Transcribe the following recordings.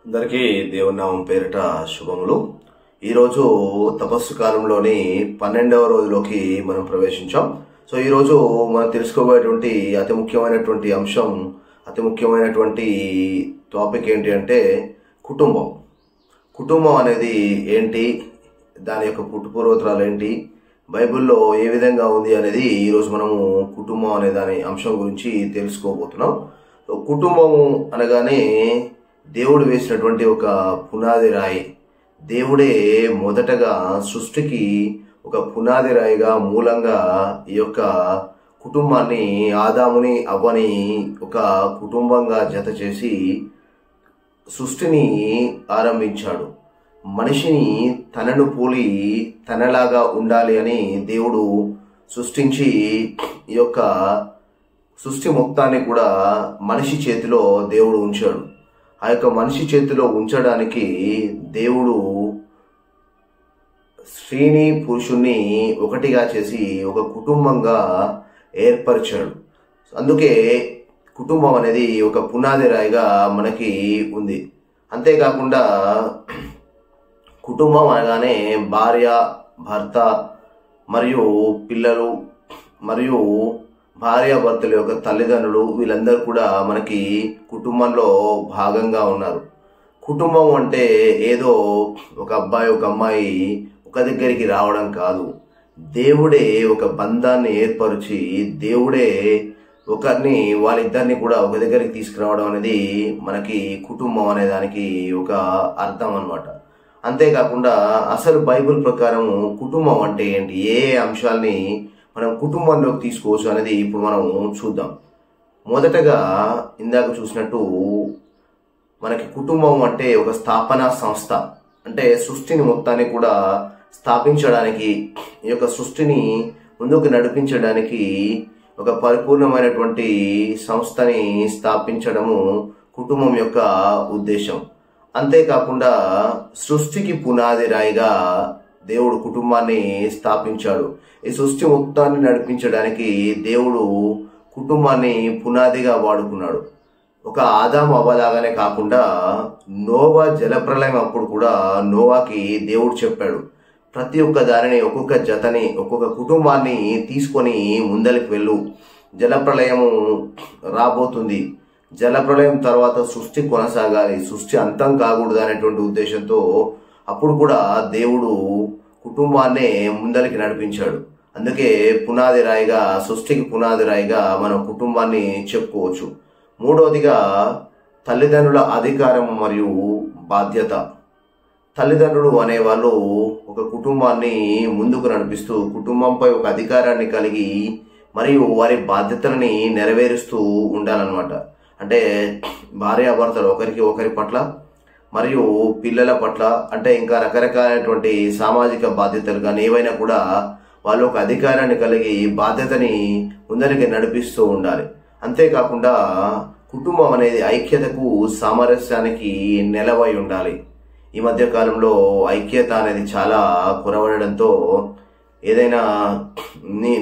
అందరికీ దేవుని నామం పేరిట శుభములు. ఈరోజు తపస్సు కాలంలోని 12వ రోజులోకి మనం ప్రవేశించాం. సో ఈరోజు మనం తెలుసుకోబోయేటువంటి అతి ముఖ్యమైనటువంటి అంశం, అతి ముఖ్యమైనటువంటి టాపిక్ ఏంటి అంటే కుటుంబం. కుటుంబం అనేది ఏంటి, దాని యొక్క పుట్టుపూర్వోత్తరాలు ఏంటి, బైబిల్లో ఏ విధంగా ఉంది అనేది ఈరోజు మనము కుటుంబం అనే దాని అంశం గురించి తెలుసుకోబోతున్నాం. సో కుటుంబము అనగానే దేవుడు వేసినటువంటి ఒక పునాది రాయి. దేవుడే మొదటగా సృష్టికి ఒక పునాది రాయిగా మూలంగా ఈ యొక్క కుటుంబాన్ని, ఆదాముని అవ్వని ఒక కుటుంబంగా జత చేసి సృష్టిని ఆరంభించాడు. మనిషిని తనను పోలి తనలాగా ఉండాలి అని దేవుడు సృష్టించి ఈ యొక్క సృష్టి మొత్తాన్ని కూడా మనిషి చేతిలో దేవుడు ఉంచాడు. ఆ యొక్క మనిషి చేతిలో ఉంచడానికి దేవుడు స్త్రీని పురుషుణ్ణి ఒకటిగా చేసి ఒక కుటుంబంగా ఏర్పరిచాడు. అందుకే కుటుంబం అనేది ఒక పునాది రాయిగా మనకి ఉంది. అంతేకాకుండా కుటుంబం అనగానే భార్య, భర్త మరియు పిల్లలు మరియు భార్యాభర్తల యొక్క తల్లిదండ్రులు, వీళ్ళందరూ కూడా మనకి కుటుంబంలో భాగంగా ఉన్నారు. కుటుంబం అంటే ఏదో ఒక అబ్బాయి ఒక అమ్మాయి ఒక దగ్గరికి రావడం కాదు. దేవుడే ఒక బంధాన్ని ఏర్పరిచి దేవుడే ఒకరిని, వాళ్ళిద్దరిని కూడా ఒక దగ్గరికి తీసుకురావడం అనేది మనకి కుటుంబం అనే దానికి ఒక అర్థం అన్నమాట. అంతేకాకుండా అసలు బైబిల్ ప్రకారం కుటుంబం అంటే ఏంటి, ఏ అంశాలని మనం కుటుంబంలోకి తీసుకోవచ్చు అనేది ఇప్పుడు మనం చూద్దాం. మొదటగా ఇందాక చూసినట్టు మనకి కుటుంబం అంటే ఒక స్థాపనా సంస్థ. అంటే సృష్టిని మొత్తాన్ని కూడా స్థాపించడానికి, ఈ యొక్క సృష్టిని ముందుకు నడిపించడానికి ఒక పరిపూర్ణమైనటువంటి సంస్థని స్థాపించడము కుటుంబం యొక్క ఉద్దేశం. అంతేకాకుండా సృష్టికి పునాది రాయిగా దేవుడు కుటుంబాన్ని స్థాపించాడు. ఈ సృష్టి మొత్తాన్ని నడిపించడానికి దేవుడు కుటుంబాన్ని పునాదిగా వాడుకున్నాడు. ఒక ఆదాము అవ్వలాగానే కాకుండా నోవా జలప్రలయం అప్పుడు కూడా నోవాకి దేవుడు చెప్పాడు, ప్రతి ఒక్క దానిని, ఒక్కొక్క జతని, ఒక్కొక్క కుటుంబాన్ని తీసుకొని ముందరికి వెళ్ళు, జలప్రలయము రాబోతుంది, జలప్రలయం తర్వాత సృష్టి కొనసాగాలి, సృష్టి అంతం కాకూడదు అనేటువంటి ఉద్దేశంతో అప్పుడు కూడా దేవుడు కుటుంబాన్నే ముందరికి నడిపించాడు. అందుకే పునాది రాయిగా, సృష్టికి పునాది రాయిగా మనం కుటుంబాన్ని చెప్పుకోవచ్చు. మూడవదిగా తల్లిదండ్రుల అధికారం మరియు బాధ్యత. తల్లిదండ్రులు అనేవాళ్ళు ఒక కుటుంబాన్ని ముందుకు నడిపిస్తూ కుటుంబంపై ఒక అధికారాన్ని కలిగి మరియు వారి బాధ్యతలని నెరవేరుస్తూ ఉండాలన్నమాట. అంటే భార్యాభర్తలు ఒకరికి ఒకరి పట్ల మరియు పిల్లల పట్ల, అంటే ఇంకా రకరకాలైనటువంటి సామాజిక బాధ్యతలు కానీ ఏవైనా కూడా వాళ్ళు ఒక అధికారాన్ని కలిగి బాధ్యతని ముందరికి నడిపిస్తూ ఉండాలి. అంతేకాకుండా కుటుంబం అనేది ఐక్యతకు, సామరస్యానికి నెలవై ఉండాలి. ఈ మధ్య కాలంలో ఐక్యత అనేది చాలా కొరవడడంతో ఏదైనా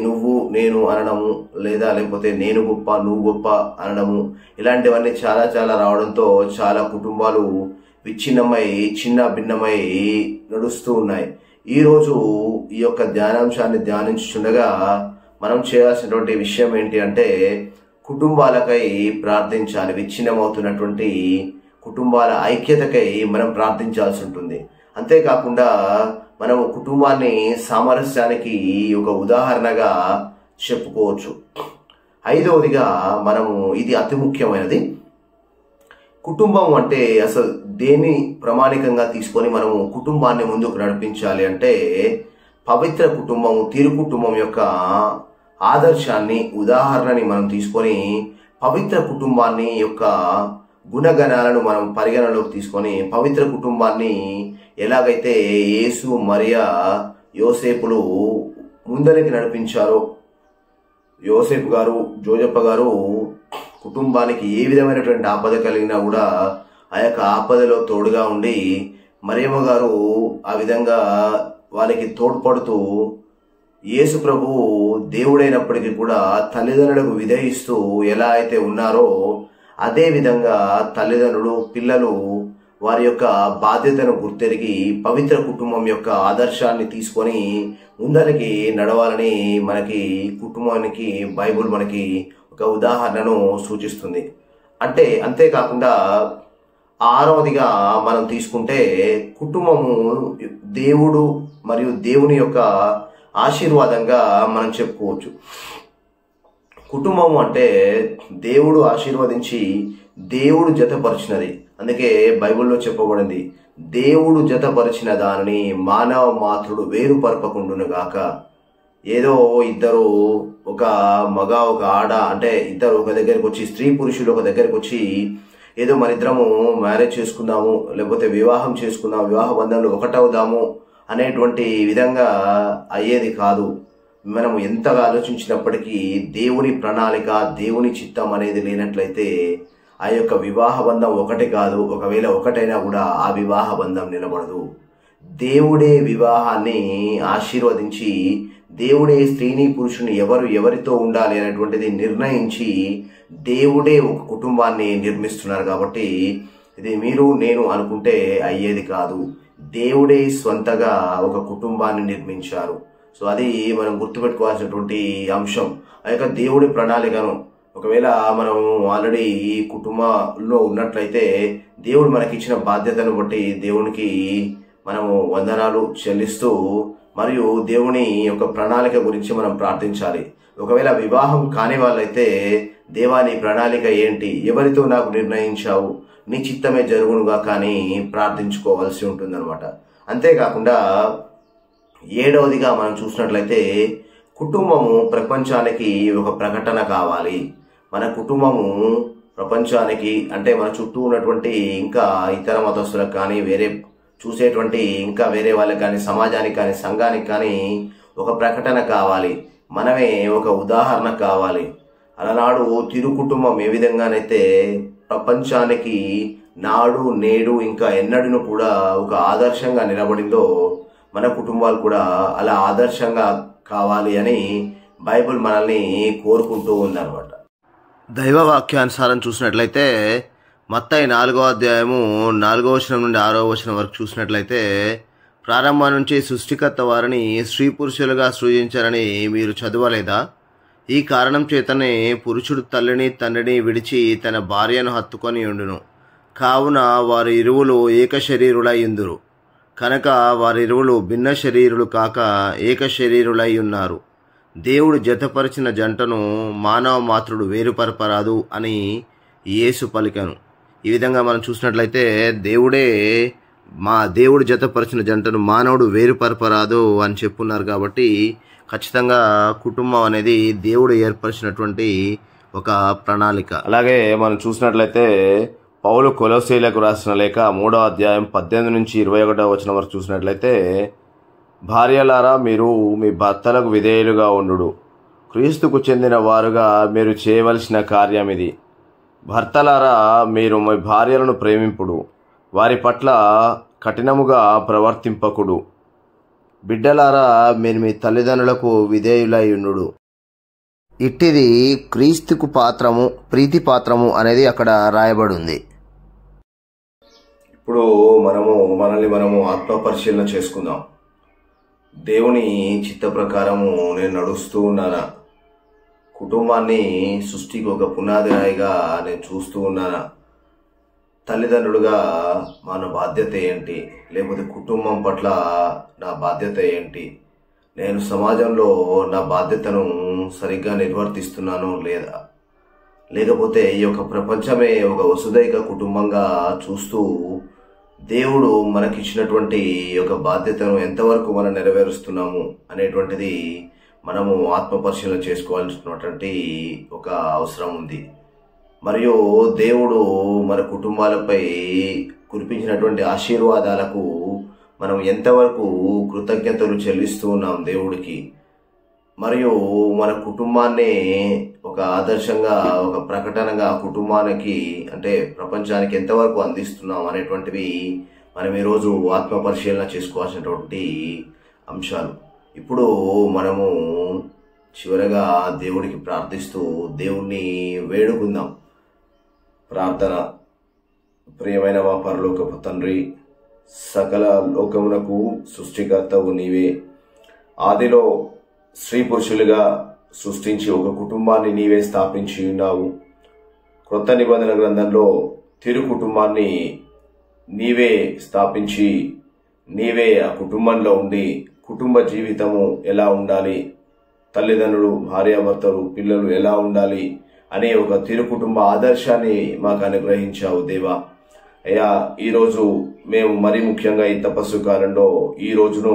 నువ్వు నేను అనడము, లేకపోతే నేను గొప్ప నువ్వు గొప్ప అనడము, ఇలాంటివన్నీ చాలా చాలా రావడంతో చాలా కుటుంబాలు విచ్ఛిన్నమై చిన్న భిన్నమై నడుస్తూ ఉన్నాయి. ఈరోజు ఈ యొక్క ధ్యానాంశాన్ని ధ్యానించుండగా మనం చేయాల్సినటువంటి విషయం ఏంటి అంటే కుటుంబాలకై ప్రార్థించాలి. విచ్ఛిన్నమవుతున్నటువంటి కుటుంబాల ఐక్యతకై మనం ప్రార్థించాల్సి ఉంటుంది. అంతేకాకుండా మనం కుటుంబాన్ని సామరస్యానికి ఒక ఉదాహరణగా చెప్పుకోవచ్చు. ఐదవదిగా మనము, ఇది అతి ముఖ్యమైనది, కుటుంబం అంటే అసలు దేన్ని ప్రామాణికంగా తీసుకొని మనము కుటుంబాన్ని ముందుకు నడిపించాలి అంటే పవిత్ర కుటుంబం, తిరు కుటుంబం యొక్క ఆదర్శాన్ని, ఉదాహరణని మనం తీసుకొని పవిత్ర కుటుంబాన్ని యొక్క గుణగణాలను మనం పరిగణలోకి తీసుకొని పవిత్ర కుటుంబాన్ని ఎలాగైతే యేసు, మరియా, యోసేపులు ముందరికి నడిపించారో, యోసేపు గారు, జోజప్ప గారు కుటుంబానికి ఏ విధమైనటువంటి ఆపద కలిగినా కూడా ఆ యొక్క ఆపదలో తోడుగా ఉండి, మరియమ్మ గారు ఆ విధంగా వాళ్ళకి తోడ్పడుతూ, యేసు ప్రభువు దేవుడైనప్పటికీ కూడా తల్లిదండ్రులకు విధేయిస్తూ ఎలా అయితే ఉన్నారో అదే విధంగా తల్లిదండ్రులు, పిల్లలు వారి యొక్క బాధ్యతను గుర్తెరిగి పవిత్ర కుటుంబం యొక్క ఆదర్శాన్ని తీసుకొని ముందరికి నడవాలని మనకి కుటుంబానికి బైబుల్ మనకి ఒక ఉదాహరణను సూచిస్తుంది. అంతేకాకుండా ఆరవదిగా మనం తీసుకుంటే కుటుంబము దేవుడు మరియు దేవుని యొక్క ఆశీర్వాదంగా మనం చెప్పుకోవచ్చు. కుటుంబము అంటే దేవుడు ఆశీర్వదించి దేవుడు జతపరిచినది. అందుకే బైబిల్లో చెప్పబడింది, దేవుడు జతపరిచిన దానిని మానవ మాతృడు వేరుపరపకుండును గాక. ఏదో ఇద్దరు, ఒక మగ ఒక ఆడ, అంటే ఇద్దరు ఒక దగ్గరికి వచ్చి, స్త్రీ పురుషులు ఒక దగ్గరికి వచ్చి ఏదో మన ఇద్దరము మ్యారేజ్ చేసుకుందాము, లేకపోతే వివాహం చేసుకుందాం, వివాహ బంధంలో ఒకటవుదాము అనేటువంటి విధంగా అయ్యేది కాదు. మనము ఎంతగా ఆలోచించినప్పటికీ దేవుని ప్రణాళిక, దేవుని చిత్తం అనేది లేనట్లయితే ఆ యొక్క వివాహ బంధం ఒకటి కాదు. ఒకవేళ ఒకటైనా కూడా ఆ వివాహ బంధం నిలబడదు. దేవుడే వివాహాన్ని ఆశీర్వదించి, దేవుడే స్త్రీని పురుషుని ఎవరితో ఉండాలి అనేటువంటిది నిర్ణయించి దేవుడే ఒక కుటుంబాన్ని నిర్మిస్తున్నారు. కాబట్టి ఇది మీరు నేను అనుకుంటే అయ్యేది కాదు. దేవుడే స్వంతగా ఒక కుటుంబాన్ని నిర్మించారు. సో అది మనం గుర్తుపెట్టుకోవాల్సినటువంటి అంశం. ఆ యొక్క దేవుడి ప్రణాళికను ఒకవేళ మనం ఆల్రెడీ ఈ కుటుంబంలో ఉన్నట్లయితే దేవుడు మనకిచ్చిన బాధ్యతను బట్టి దేవునికి మనము వందనాలు చెల్లిస్తూ మరియు దేవుని యొక్క ప్రణాళిక గురించి మనం ప్రార్థించాలి. ఒకవేళ వివాహం కాని వాళ్ళైతే, దేవా నీ ప్రణాళిక ఏంటి, ఎవరితో నాకు నిర్ణయించావు, నీ చిత్తమే జరుగునుగా కానీ ప్రార్థించుకోవాల్సి ఉంటుందన్నమాట. అంతేకాకుండా ఏడవదిగా మనం చూసినట్లయితే కుటుంబము ప్రపంచానికి ఒక ప్రకటన కావాలి. మన కుటుంబము ప్రపంచానికి, అంటే మన చుట్టూ ఉన్నటువంటి ఇంకా ఇతర మతస్థులకు కానీ, వేరే చూసేటువంటి ఇంకా వేరే వాళ్ళకి కానీ, సమాజానికి కానీ, సంఘానికి కానీ ఒక ప్రకటన కావాలి. మనమే ఒక ఉదాహరణ కావాలి. అలనాడు తిరు కుటుంబం ఏ విధంగానైతే ప్రపంచానికి నాడు నేడు ఇంకా ఎన్నడూ కూడా ఒక ఆదర్శంగా నిలబడిందో, మన కుటుంబాలు కూడా అలా ఆదర్శంగా కావాలి అని బైబిల్ మనల్ని కోరుకుంటూ ఉందన్నమాట. దైవ వాక్యానుసారం చూసినట్లయితే మత్తయి 4వ అధ్యాయము 4వ వచనం నుండి 6వ వచనం వరకు చూసినట్లయితే, ప్రారంభం నుంచి సృష్టికర్త వారిని స్త్రీ పురుషులుగా సృజించారని మీరు చదవలేదా? ఈ కారణం చేతనే పురుషుడు తల్లిని తండ్రిని విడిచి తన భార్యను హత్తుకొని ఉండును, కావున వారి ఇరువులు ఏక శరీరులై ఉందురు. కనుక వారిరువులు భిన్న శరీరులు కాక ఏక శరీరులై ఉన్నారు. దేవుడు జతపరిచిన జంటను మానవ మాతృడు వేరుపరపరాదు అని యేసు పలికను. ఈ విధంగా మనం చూసినట్లయితే దేవుడు జతపరిచిన జంటను మానవుడు వేరుపరపరాదు అని చెప్పున్నారు. కాబట్టి ఖచ్చితంగా కుటుంబం అనేది దేవుడు ఏర్పరిచినటువంటి ఒక ప్రణాళిక. అలాగే మనం చూసినట్లయితే పౌలు కొలొస్సీలకు రాసిన లేఖ 3వ అధ్యాయం 18 నుంచి 21వ వచనం వరకు చూసినట్లయితే, భార్యలారా మీరు మీ భర్తలకు విధేయులుగా ఉండుడు, క్రీస్తుకు చెందిన వారుగా మీరు చేయవలసిన కార్యం ఇది. భర్తలారా మీరు మీ భార్యలను ప్రేమింపుడు, వారి పట్ల కఠినముగా ప్రవర్తింపకుడు. బిడ్డలారా మీరు మీ తల్లిదండ్రులకు విధేయులై ఉండుడు. ఇట్టిది క్రీస్తుకు ప్రీతి పాత్రము అనేది అక్కడ రాయబడి ఉంది. ఇప్పుడు మనల్ని ఆత్మపరిశీలన చేసుకుందాం. దేవుని చిత్త ప్రకారము నేను నడుస్తూ ఉన్నానా? కుటుంబాన్ని సృష్టికి ఒక పునాది రాయిగా నేను చూస్తూ ఉన్నానా? తల్లిదండ్రులుగా మన బాధ్యత ఏంటి? లేకపోతే కుటుంబం పట్ల నా బాధ్యత ఏంటి? నేను సమాజంలో నా బాధ్యతను సరిగ్గా నిర్వర్తిస్తున్నాను లేదా? లేకపోతే ఈ యొక్క ప్రపంచమే ఒక వసుదైక కుటుంబంగా చూస్తూ దేవుడు మనకిచ్చినటువంటి యొక్క బాధ్యతను ఎంతవరకు మనం నెరవేరుస్తున్నాము అనేటువంటిది మనము ఆత్మపరిశీలన చేసుకోవాల్సినటువంటి ఒక అవసరం ఉంది. మరియు దేవుడు మన కుటుంబాలపై కురిపించినటువంటి ఆశీర్వాదాలకు మనం ఎంతవరకు కృతజ్ఞతలు చెల్లిస్తూ ఉన్నాం దేవుడికి, మరియు మన కుటుంబాన్ని ఒక ఆదర్శంగా, ఒక ప్రకటనగా కుటుంబానికి అంటే ప్రపంచానికి ఎంతవరకు అందిస్తున్నాం అనేటువంటివి మనం ఈరోజు ఆత్మ పరిశీలన చేసుకోవాల్సినటువంటి అంశాలు. ఇప్పుడు మనము చివరగా దేవుడికి ప్రార్థిస్తూ దేవుణ్ణి వేడుకుందాం. ప్రార్థన. ప్రియమైన మా పరలోకపు తండ్రి, సకల లోకమునకు సృష్టికర్తవు నీవే. ఆదిలో స్త్రీ పురుషులుగా సృష్టించి ఒక కుటుంబాన్ని నీవే స్థాపించి ఉన్నావు. క్రొత్త నిబంధన గ్రంథంలో తిరు కుటుంబాన్ని నీవే స్థాపించి నీవే ఆ కుటుంబంలో ఉండి కుటుంబ జీవితము ఎలా ఉండాలి, తల్లిదండ్రులు, భార్యాభర్తలు, పిల్లలు ఎలా ఉండాలి అనే ఒక తిరు కుటుంబ ఆదర్శాన్ని మాకు అనుగ్రహించావు దేవా. అయ్యా, ఈరోజు మేము మరీ ముఖ్యంగా ఈ తపస్సు కాలంలో ఈ రోజును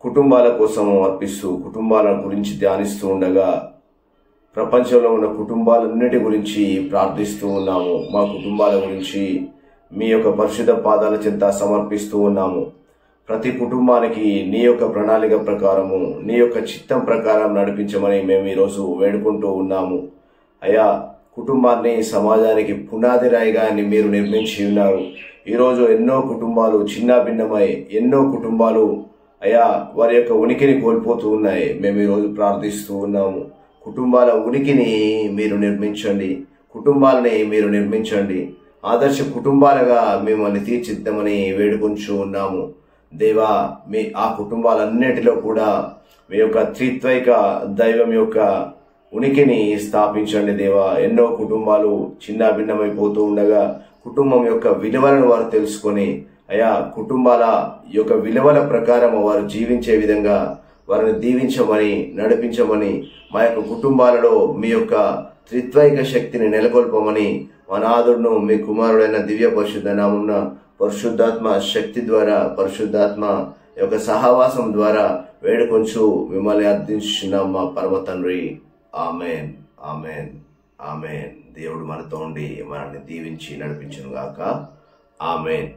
కుటుంబాల కోసం అర్పిస్తూ కుటుంబాల గురించి ధ్యానిస్తూ ఉండగా ప్రపంచంలో ఉన్న కుటుంబాలన్నిటి గురించి ప్రార్థిస్తూ ఉన్నాము. మా కుటుంబాల గురించి మీ యొక్క పరిశుద్ధ పాదాల చెంత సమర్పిస్తూ ఉన్నాము. ప్రతి కుటుంబానికి నీ యొక్క ప్రణాళిక ప్రకారము, నీ యొక్క చిత్తం ప్రకారం నడిపించమని మేము ఈరోజు వేడుకుంటూ ఉన్నాము. అయ్యా, కుటుంబాన్ని సమాజానికి పునాది రాయిగా మీరు నిర్మించి ఉన్నారు. ఈరోజు ఎన్నో కుటుంబాలు చిన్న భిన్నమై ఎన్నో కుటుంబాలు అయ్యా వారి యొక్క ఉనికిని కోల్పోతూ ఉన్నాయి. మేము ఈరోజు ప్రార్థిస్తూ ఉన్నాము. కుటుంబాల ఉనికిని మీరు నిర్మించండి, కుటుంబాలని మీరు నిర్మించండి. ఆదర్శ కుటుంబాలుగా మిమ్మల్ని తీర్చిద్దామని వేడుకుంటూ ఉన్నాము దేవా. మీ ఆ కుటుంబాలన్నిటిలో కూడా మీ యొక్క త్రిత్వైక దైవం యొక్క ఉనికిని స్థాపించండి దేవా. ఎన్నో కుటుంబాలు చిన్న భిన్నమైపోతూ ఉండగా కుటుంబం యొక్క విలువలను వారు తెలుసుకొని అయా కుటుంబాల యొక్క విలువల ప్రకారం వారు జీవించే విధంగా వారిని దీవించమని నడిపించమని, మా యొక్క కుటుంబాలలో మీ యొక్క త్రిత్వైక శక్తిని నెలకొల్పమని మా నాథుడును మీ కుమారుడైన దివ్య పరిశుద్ధ నామమున పరిశుద్ధాత్మ శక్తి ద్వారా పరిశుద్ధాత్మ యొక్క సహవాసం ద్వారా వేడుకొంచు మిమ్మల్ని అర్థించున్నాం మా పరమ తండ్రి. Amen, amen, amen. దేవుడు మనతో ఉండి మనల్ని దీవించి నడిపించును గాక. ఆమెన్.